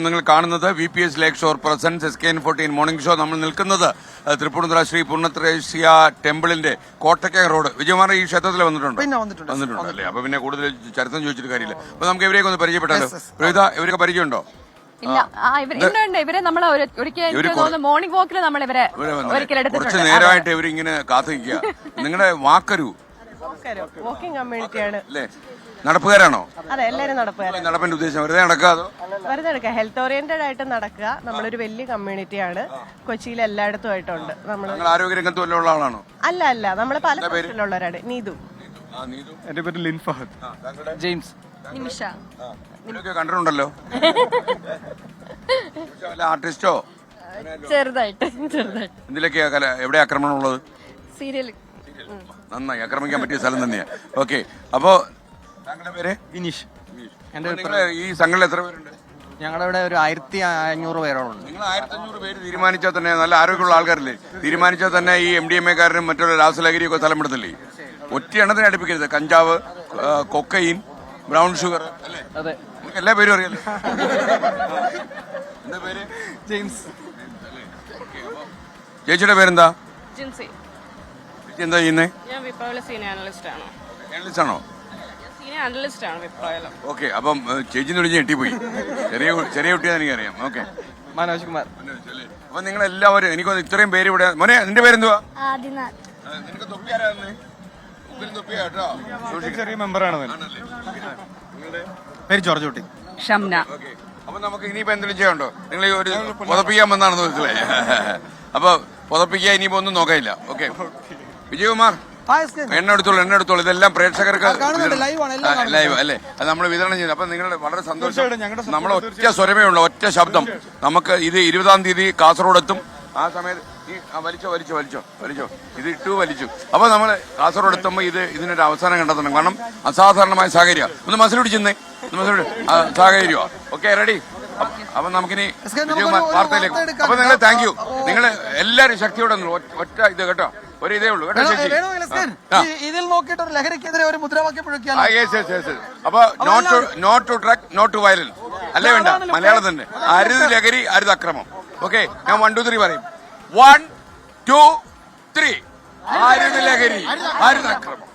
നിങ്ങൾ കാണുന്നത് VPS lakeshore presents SKN14 morning show. നമ്മൾ നിൽക്കുന്നത് തൃപ്പൂണിത്തുറ ശ്രീ പൂർണ്ണത്രേസ്യ ടെമ്പിളിന്റെ കോട്ടക്കൽ റോഡ്. വിജയകുമാർ ഈ ക്ഷേത്രത്തിൽ വന്നിട്ടുണ്ടോ? വന്നിട്ടുണ്ട് അല്ലേ? അപ്പൊ പിന്നെ കൂടുതൽ ചരിത്രം ചോദിച്ചിട്ട് കാര്യമില്ല. അപ്പൊ നമുക്ക് ഇവരെയൊക്കെ ഒന്ന് പരിചയപ്പെട്ടാലോ. പ്രവിത, ഇവരൊക്കെ പരിചയമുണ്ടോ? ഇവരെ നമ്മൾ മോർണിംഗ് വാക്കിൽ നമ്മൾ ഇവരെ കുറച്ച് നേരമായിട്ട് ഇവരിങ്ങനെ കാത്തു നിൽക്കുക. നിങ്ങളുടെ വാക്കരു വാക്കിംഗ് കമ്മ്യൂണിറ്റിയാണ് അല്ലേ? നടപ്പുകാരാണോ? അതെ, എല്ലാരും നടപ്പുകാരാണ്. നടപ്പിന്റെ ഉദ്ദേശം വെറുതെ നടക്കാതോ? വെറുതെ നടക്കുക, ഹെൽത്ത് ഓറിയന്റഡ് ആയിട്ട് നടക്കുക. നമ്മളൊരു വലിയ കമ്മ്യൂണിറ്റിയാണ്, കൊച്ചിയിൽ എല്ലായിടത്തും ആയിട്ടുണ്ട്. നമ്മൾ ആരോഗ്യരംഗത്ത് വല്ല ഉള്ള ആളാണോ? അല്ല അല്ല, നമ്മൾ പല പേരിലുള്ളവരാണ്. നീതു. എന്റെ പേര് ലിൻ ഫഹദ്. ജെയിംസ്. നിമിഷ. കണ്ടിട്ടുണ്ടല്ലോ. ആർട്ടിസ്റ്റോ? ചെറുതായിട്ട്. എന്തിലൊക്കെയാ എവിടെ ആക്രമണം ഉള്ളത്? സീരിയൽ. നന്നായി, ആക്രമിക്കാൻ പറ്റിയ സ്ഥലം തന്നെയാ. ഓക്കെ, അപ്പോ താങ്കളുടെ പേര്? വിനീഷ്. ഈ സംഘടന എത്ര പേരുണ്ട്? ഞങ്ങളുടെ ഇവിടെ ഒരു 1500 പേരോളം ഉണ്ട്. നിങ്ങൾ 1500 പേര് തീരുമാനിച്ചാൽ തന്നെ, നല്ല ആരോഗ്യമുള്ള ആൾക്കാരല്ലേ, തീരുമാനിച്ചാൽ തന്നെ ഈ MDMA-കാരനും മറ്റുള്ള രാസലഹരിയൊക്കെ സ്ഥലം പെടുത്തില്ലേ? ഒറ്റ എണ്ണത്തിന് അടുപ്പിക്കരുത്. കഞ്ചാവ്, കൊക്കൈൻ, ബ്രൗൺ ഷുഗർ അല്ലേ? അതെ, നിങ്ങൾക്ക് എല്ലാ പേരും അറിയാലോ. എന്താ പേര്? ജെയിംസ്. ചേച്ചിയുടെ പേരെന്താ? ജിൻസി. ചേച്ചി എന്താ ചെയ്യുന്നേ? ഞാൻ വിപ്രോയിലെ സീനിയർ അനലിസ്റ്റ് ആണ്. ജേർണലിസ്റ്റ് ആണോ? സീനിയർ അനലിസ്റ്റ് ആണ് വിപ്രോയിലും. ഓക്കെ, അപ്പം ചേച്ചിന്ന് വിളിച്ച് ഞെട്ടിപ്പോയി. ചെറിയ കുട്ടിയാന്ന് എനിക്കറിയാം. ഓക്കെ, മനോജ് കുമാർ. അപ്പൊ നിങ്ങൾ എല്ലാവരും, എനിക്കൊന്ന് ഇത്രയും പേര് ഇവിടെ. മോനെ, നിന്റെ പേരെന്തുവാ? നിനക്ക് തൊപ്പി ആരാ തന്നെ? തൊപ്പിയാ കേട്ടോ. ചെറിയ മെമ്പറാണ്. പേര് ജോർജ് കുട്ടി. ഷംന. അപ്പൊ നമുക്ക് ഇനിയിപ്പോ എന്തെങ്കിലും ചെയ്യണ്ടോ? നിങ്ങൾ ഈ ഒരു പുതപ്പിക്കാൻ വന്നാണെന്ന് മനസ്സിലായി. അപ്പൊ പുതപ്പിക്കാൻ ഇനിയിപ്പോ ഒന്നും നോക്കാനില്ല. ഓക്കെ, വിജയകുമാർ, എണ്ണ എടുത്തോളൂ. ഇതെല്ലാം പ്രേക്ഷകർക്ക് ലൈവ് അല്ലേ? അത് നമ്മൾ വിതരണം ചെയ്യുന്നത്. അപ്പൊ നിങ്ങളുടെ വളരെ സന്തോഷം. നമ്മൾ ഒറ്റ സ്വരമേ ഉള്ളൂ, ഒറ്റ ശബ്ദം. നമുക്ക് ഇത് 20-ാം തീയതി കാസർഗോഡ് എത്തും. ആ സമയത്ത് വലിച്ചോ ഇത് ഇട്ടു വലിച്ചു. അപ്പൊ നമ്മള് കാസർഗോഡ് എത്തുമ്പോ ഇതിനൊരു അവസാനം കണ്ടെത്തണം. കാരണം അസാധാരണമായ സാഹചര്യം. ഒന്ന് മസിലൊടിച്ചെന്നേ, സാഹചര്യമോ? Okay, ready? അപ്പൊ നമുക്കിനി വാർത്തയിലേക്ക്. അപ്പൊ നിങ്ങൾ താങ്ക് യു. നിങ്ങൾ എല്ലാരും ശക്തിയോടെ ഒറ്റ ഇത് കേട്ടോ, ഒരു ഇതേ ഉള്ളൂ കേട്ടോ ചേച്ചി. ഇതിൽ നോക്കിയിട്ട് ഒരു ലഹരിക്കെതിരെ ഒരു മുദ്രാവാക്യം മുഴക്കിയാൽ. അപ്പൊ not to drug, not to violence അല്ലേ? വേണ്ട, മലയാളം തന്നെ. അരുത് ലഹരി, അരുത് അക്രമം. ഓക്കെ, ഞാൻ 1 2 3 പറയും. 1 2 3. അരുത് ലഹരി, അരുത് അക്രമം.